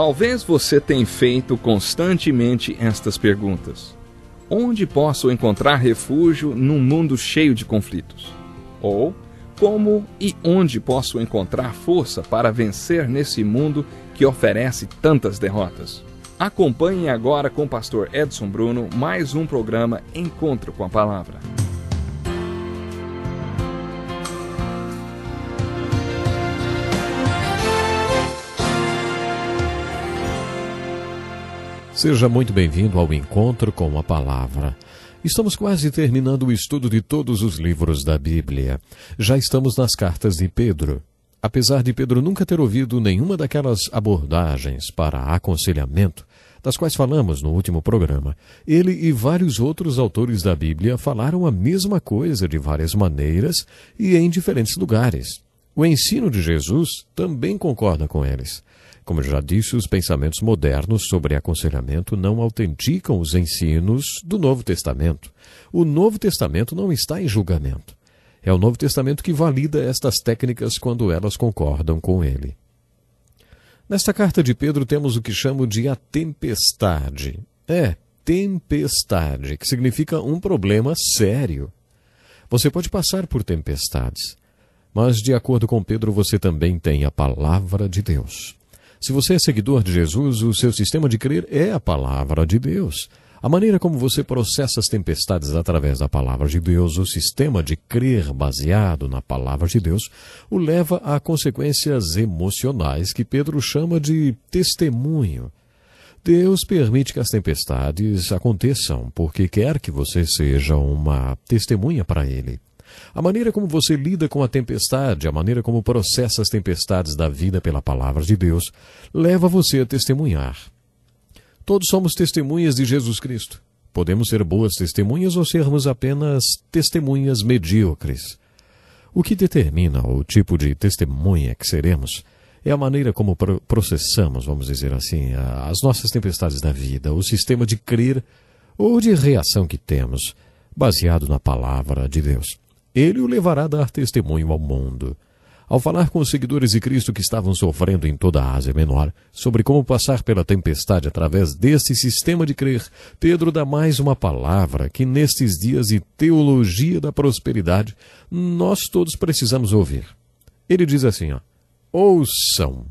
Talvez você tenha feito constantemente estas perguntas. Onde posso encontrar refúgio num mundo cheio de conflitos? Ou, como e onde posso encontrar força para vencer nesse mundo que oferece tantas derrotas? Acompanhe agora com o pastor Edson Bruno mais um programa Encontro com a Palavra. Seja muito bem-vindo ao Encontro com a Palavra. Estamos quase terminando o estudo de todos os livros da Bíblia. Já estamos nas cartas de Pedro. Apesar de Pedro nunca ter ouvido nenhuma daquelas abordagens para aconselhamento, das quais falamos no último programa, ele e vários outros autores da Bíblia falaram a mesma coisa de várias maneiras e em diferentes lugares. O ensino de Jesus também concorda com eles. Como já disse, os pensamentos modernos sobre aconselhamento não autenticam os ensinos do Novo Testamento. O Novo Testamento não está em julgamento. É o Novo Testamento que valida estas técnicas quando elas concordam com ele. Nesta carta de Pedro temos o que chamo de a tempestade. Tempestade, que significa um problema sério. Você pode passar por tempestades, mas de acordo com Pedro você também tem a palavra de Deus. Se você é seguidor de Jesus, o seu sistema de crer é a palavra de Deus. A maneira como você processa as tempestades através da palavra de Deus, o sistema de crer baseado na palavra de Deus, o leva a consequências emocionais que Pedro chama de testemunho. Deus permite que as tempestades aconteçam porque quer que você seja uma testemunha para Ele. A maneira como você lida com a tempestade, a maneira como processa as tempestades da vida pela palavra de Deus, leva você a testemunhar. Todos somos testemunhas de Jesus Cristo. Podemos ser boas testemunhas ou sermos apenas testemunhas medíocres. O que determina o tipo de testemunha que seremos é a maneira como processamos, vamos dizer assim, as nossas tempestades da vida, o sistema de crer ou de reação que temos, baseado na palavra de Deus. Ele o levará a dar testemunho ao mundo. Ao falar com os seguidores de Cristo que estavam sofrendo em toda a Ásia Menor sobre como passar pela tempestade através desse sistema de crer, Pedro dá mais uma palavra que nestes dias de teologia da prosperidade nós todos precisamos ouvir. Ele diz assim, ouçam.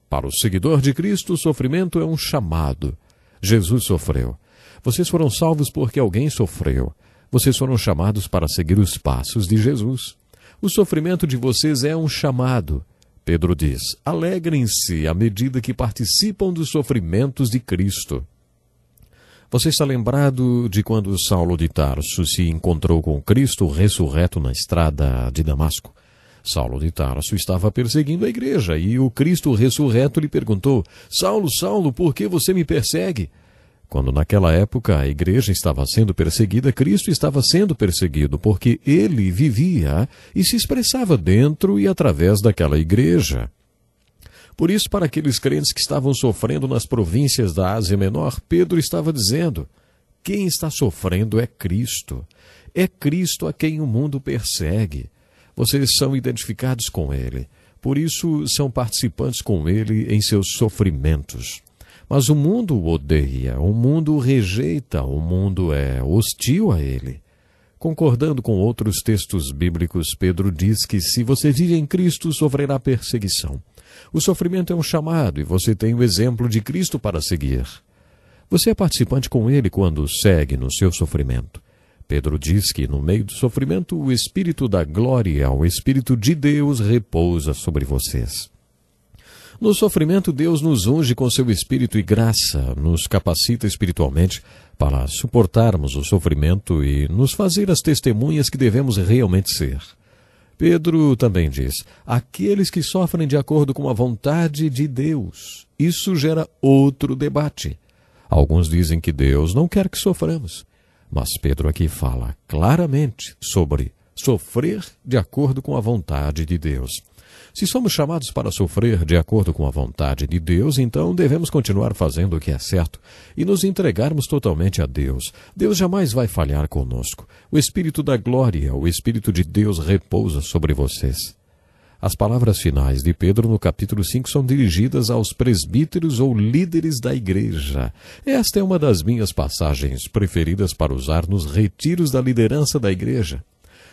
Para o seguidor de Cristo, o sofrimento é um chamado. Jesus sofreu. Vocês foram salvos porque alguém sofreu. Vocês foram chamados para seguir os passos de Jesus. O sofrimento de vocês é um chamado. Pedro diz, alegrem-se à medida que participam dos sofrimentos de Cristo. Você está lembrado de quando Saulo de Tarso se encontrou com Cristo ressurreto na estrada de Damasco? Saulo de Tarso estava perseguindo a igreja e o Cristo ressurreto lhe perguntou, Saulo, Saulo, por que você me persegue? Quando naquela época a igreja estava sendo perseguida, Cristo estava sendo perseguido porque ele vivia e se expressava dentro e através daquela igreja. Por isso, para aqueles crentes que estavam sofrendo nas províncias da Ásia Menor, Pedro estava dizendo, quem está sofrendo é Cristo. É Cristo a quem o mundo persegue. Vocês são identificados com ele. Por isso, são participantes com ele em seus sofrimentos. Mas o mundo o odeia, o mundo o rejeita, o mundo é hostil a ele. Concordando com outros textos bíblicos, Pedro diz que se você vive em Cristo, sofrerá perseguição. O sofrimento é um chamado e você tem o exemplo de Cristo para seguir. Você é participante com ele quando segue no seu sofrimento. Pedro diz que no meio do sofrimento, o Espírito da glória, o Espírito de Deus repousa sobre vocês. No sofrimento, Deus nos unge com seu Espírito e graça, nos capacita espiritualmente para suportarmos o sofrimento e nos fazer as testemunhas que devemos realmente ser. Pedro também diz, aqueles que sofrem de acordo com a vontade de Deus. Isso gera outro debate. Alguns dizem que Deus não quer que soframos, mas Pedro aqui fala claramente sobre sofrer de acordo com a vontade de Deus. Se somos chamados para sofrer de acordo com a vontade de Deus, então devemos continuar fazendo o que é certo e nos entregarmos totalmente a Deus. Deus jamais vai falhar conosco. O Espírito da glória, o Espírito de Deus repousa sobre vocês. As palavras finais de Pedro no capítulo 5 são dirigidas aos presbíteros ou líderes da igreja. Esta é uma das minhas passagens preferidas para usar nos retiros da liderança da igreja.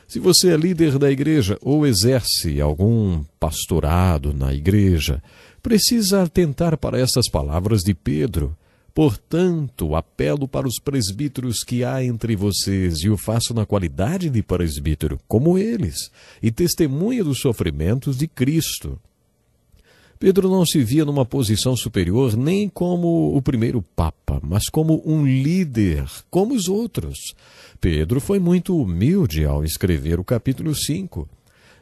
Se você é líder da igreja ou exerce algum pastorado na igreja, precisa atentar para essas palavras de Pedro. Portanto, apelo para os presbíteros que há entre vocês, e o faço na qualidade de presbítero, como eles, e testemunha dos sofrimentos de Cristo. Pedro não se via numa posição superior nem como o primeiro papa, mas como um líder, como os outros. Pedro foi muito humilde ao escrever o capítulo 5.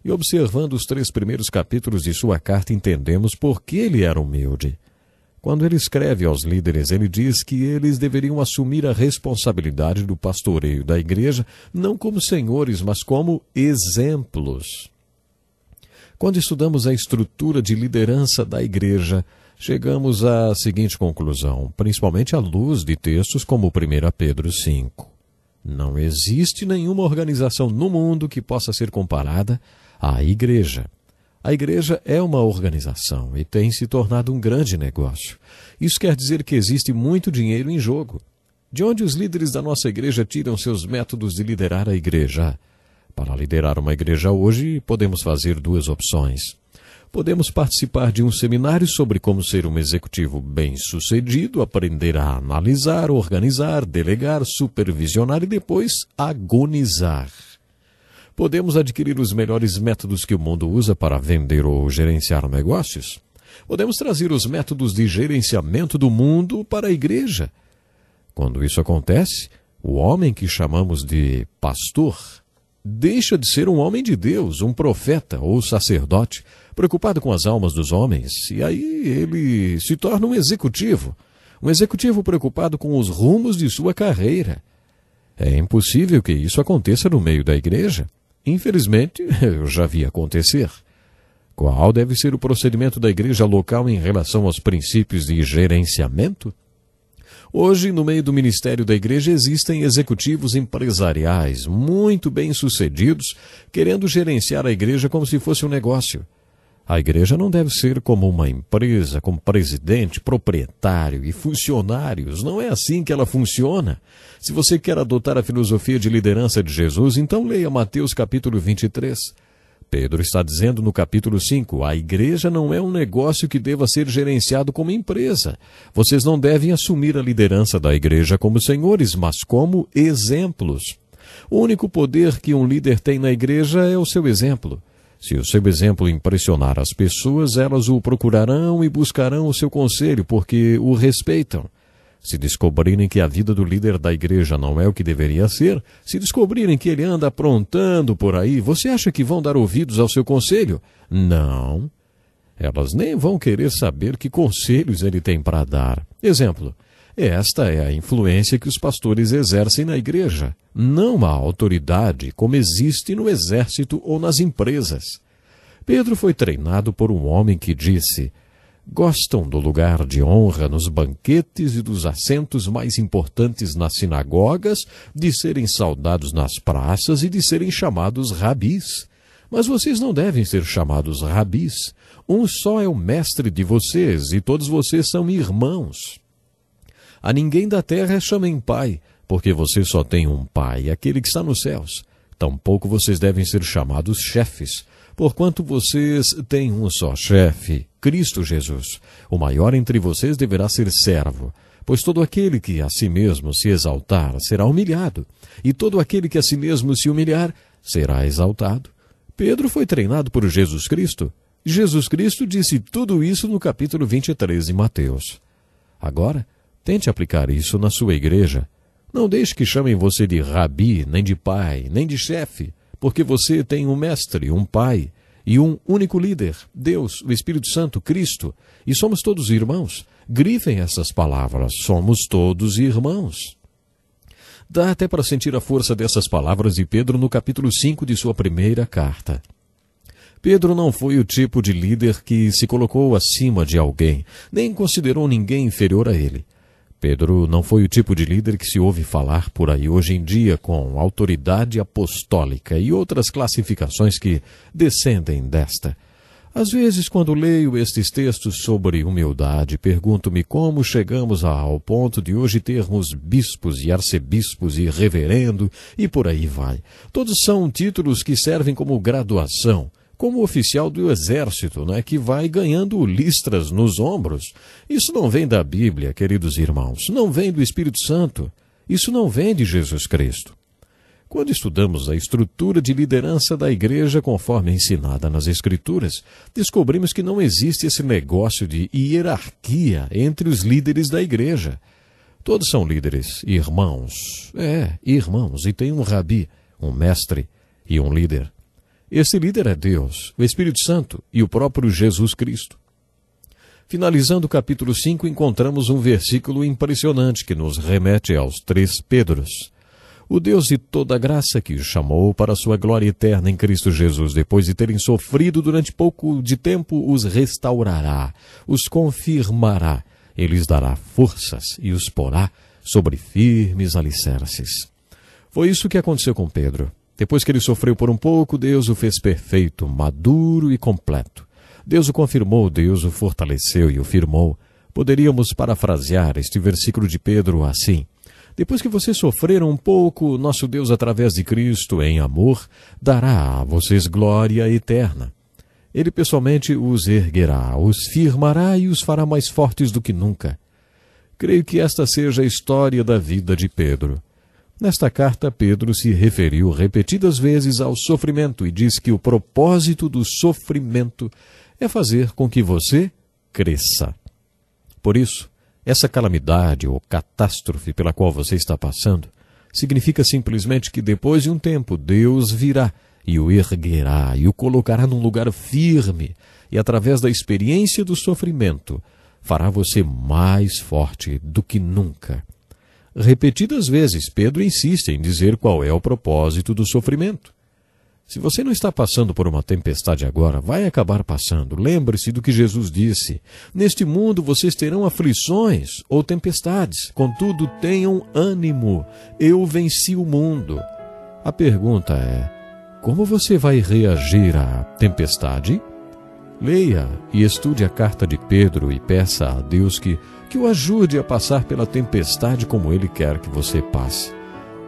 E observando os 3 primeiros capítulos de sua carta, entendemos por que ele era humilde. Quando ele escreve aos líderes, ele diz que eles deveriam assumir a responsabilidade do pastoreio da igreja, não como senhores, mas como exemplos. Quando estudamos a estrutura de liderança da igreja, chegamos à seguinte conclusão, principalmente à luz de textos como 1 Pedro 5. Não existe nenhuma organização no mundo que possa ser comparada à igreja. A igreja é uma organização e tem se tornado um grande negócio. Isso quer dizer que existe muito dinheiro em jogo. De onde os líderes da nossa igreja tiram seus métodos de liderar a igreja? Para liderar uma igreja hoje, podemos fazer 2 opções. Podemos participar de um seminário sobre como ser um executivo bem-sucedido, aprender a analisar, organizar, delegar, supervisionar e depois agonizar. Podemos adquirir os melhores métodos que o mundo usa para vender ou gerenciar negócios. Podemos trazer os métodos de gerenciamento do mundo para a igreja. Quando isso acontece, o homem que chamamos de pastor deixa de ser um homem de Deus, um profeta ou sacerdote, preocupado com as almas dos homens, e aí ele se torna um executivo preocupado com os rumos de sua carreira. É impossível que isso aconteça no meio da igreja. Infelizmente, eu já vi acontecer. Qual deve ser o procedimento da igreja local em relação aos princípios de gerenciamento? Hoje, no meio do ministério da igreja, existem executivos empresariais muito bem-sucedidos querendo gerenciar a igreja como se fosse um negócio. A igreja não deve ser como uma empresa, com presidente, proprietário e funcionários. Não é assim que ela funciona. Se você quer adotar a filosofia de liderança de Jesus, então leia Mateus capítulo 23. Pedro está dizendo no capítulo 5, a igreja não é um negócio que deva ser gerenciado como empresa. Vocês não devem assumir a liderança da igreja como senhores, mas como exemplos. O único poder que um líder tem na igreja é o seu exemplo. Se o seu exemplo impressionar as pessoas, elas o procurarão e buscarão o seu conselho, porque o respeitam. Se descobrirem que a vida do líder da igreja não é o que deveria ser, se descobrirem que ele anda aprontando por aí, você acha que vão dar ouvidos ao seu conselho? Não. Elas nem vão querer saber que conselhos ele tem para dar. Exemplo. Esta é a influência que os pastores exercem na igreja, não a autoridade como existe no exército ou nas empresas. Pedro foi treinado por um homem que disse: gostam do lugar de honra nos banquetes e dos assentos mais importantes nas sinagogas, de serem saudados nas praças e de serem chamados rabis. Mas vocês não devem ser chamados rabis. Um só é o mestre de vocês e todos vocês são irmãos. A ninguém da terra chamem pai, porque você só tem um pai, aquele que está nos céus. Tampouco vocês devem ser chamados chefes, porquanto vocês têm um só chefe, Cristo Jesus. O maior entre vocês deverá ser servo, pois todo aquele que a si mesmo se exaltar será humilhado, e todo aquele que a si mesmo se humilhar será exaltado. Pedro foi treinado por Jesus Cristo. Jesus Cristo disse tudo isso no capítulo 23 de Mateus. Agora, tente aplicar isso na sua igreja. Não deixe que chamem você de rabi, nem de pai, nem de chefe, porque você tem um mestre, um pai e um único líder, Deus, o Espírito Santo, Cristo, e somos todos irmãos. Grifem essas palavras, somos todos irmãos. Dá até para sentir a força dessas palavras de Pedro no capítulo 5 de sua primeira carta. Pedro não foi o tipo de líder que se colocou acima de alguém, nem considerou ninguém inferior a ele. Pedro não foi o tipo de líder que se ouve falar por aí hoje em dia com autoridade apostólica e outras classificações que descendem desta. Às vezes, quando leio estes textos sobre humildade, pergunto-me como chegamos ao ponto de hoje termos bispos e arcebispos e reverendo e por aí vai. Todos são títulos que servem como graduação, como oficial do exército, né, que vai ganhando listras nos ombros. Isso não vem da Bíblia, queridos irmãos, não vem do Espírito Santo, isso não vem de Jesus Cristo. Quando estudamos a estrutura de liderança da igreja conforme ensinada nas Escrituras, descobrimos que não existe esse negócio de hierarquia entre os líderes da igreja. Todos são líderes, irmãos. Irmãos, e tem um rabi, um mestre e um líder. Esse líder é Deus, o Espírito Santo e o próprio Jesus Cristo. Finalizando o capítulo 5, encontramos um versículo impressionante que nos remete aos 3 Pedros. O Deus de toda graça que os chamou para a sua glória eterna em Cristo Jesus, depois de terem sofrido durante pouco de tempo, os restaurará, os confirmará, ele lhes dará forças e os porá sobre firmes alicerces. Foi isso que aconteceu com Pedro. Depois que ele sofreu por um pouco, Deus o fez perfeito, maduro e completo. Deus o confirmou, Deus o fortaleceu e o firmou. Poderíamos parafrasear este versículo de Pedro assim: depois que vocês sofreram um pouco, nosso Deus, através de Cristo, em amor, dará a vocês glória eterna. Ele pessoalmente os erguerá, os firmará e os fará mais fortes do que nunca. Creio que esta seja a história da vida de Pedro. Nesta carta, Pedro se referiu repetidas vezes ao sofrimento e diz que o propósito do sofrimento é fazer com que você cresça. Por isso, essa calamidade ou catástrofe pela qual você está passando significa simplesmente que depois de um tempo Deus virá e o erguerá e o colocará num lugar firme e através da experiência do sofrimento fará você mais forte do que nunca. Repetidas vezes Pedro insiste em dizer qual é o propósito do sofrimento. Se você não está passando por uma tempestade agora, vai acabar passando. Lembre-se do que Jesus disse: neste mundo vocês terão aflições ou tempestades, contudo tenham ânimo, eu venci o mundo. A pergunta é: como você vai reagir à tempestade? Leia e estude a carta de Pedro e peça a Deus que o ajude a passar pela tempestade como Ele quer que você passe.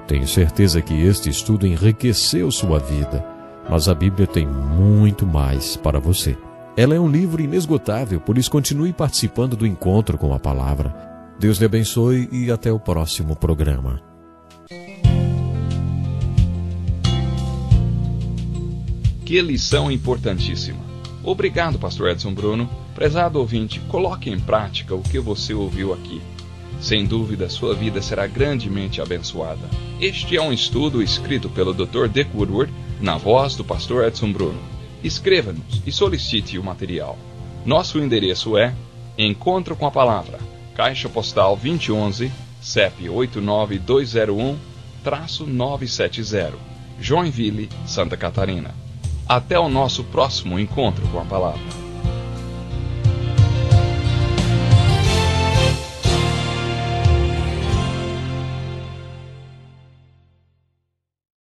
Tenho certeza que este estudo enriqueceu sua vida, mas a Bíblia tem muito mais para você. Ela é um livro inesgotável, por isso continue participando do encontro com a palavra. Deus lhe abençoe e até o próximo programa. Que lição importantíssima. Obrigado, pastor Edson Bruno. Prezado ouvinte, coloque em prática o que você ouviu aqui. Sem dúvida, sua vida será grandemente abençoada. Este é um estudo escrito pelo Dr. Dick Woodward, na voz do pastor Edson Bruno. Escreva-nos e solicite o material. Nosso endereço é Encontro com a Palavra, Caixa Postal 2011, CEP 89201-970, Joinville, Santa Catarina. Até o nosso próximo encontro com a Palavra.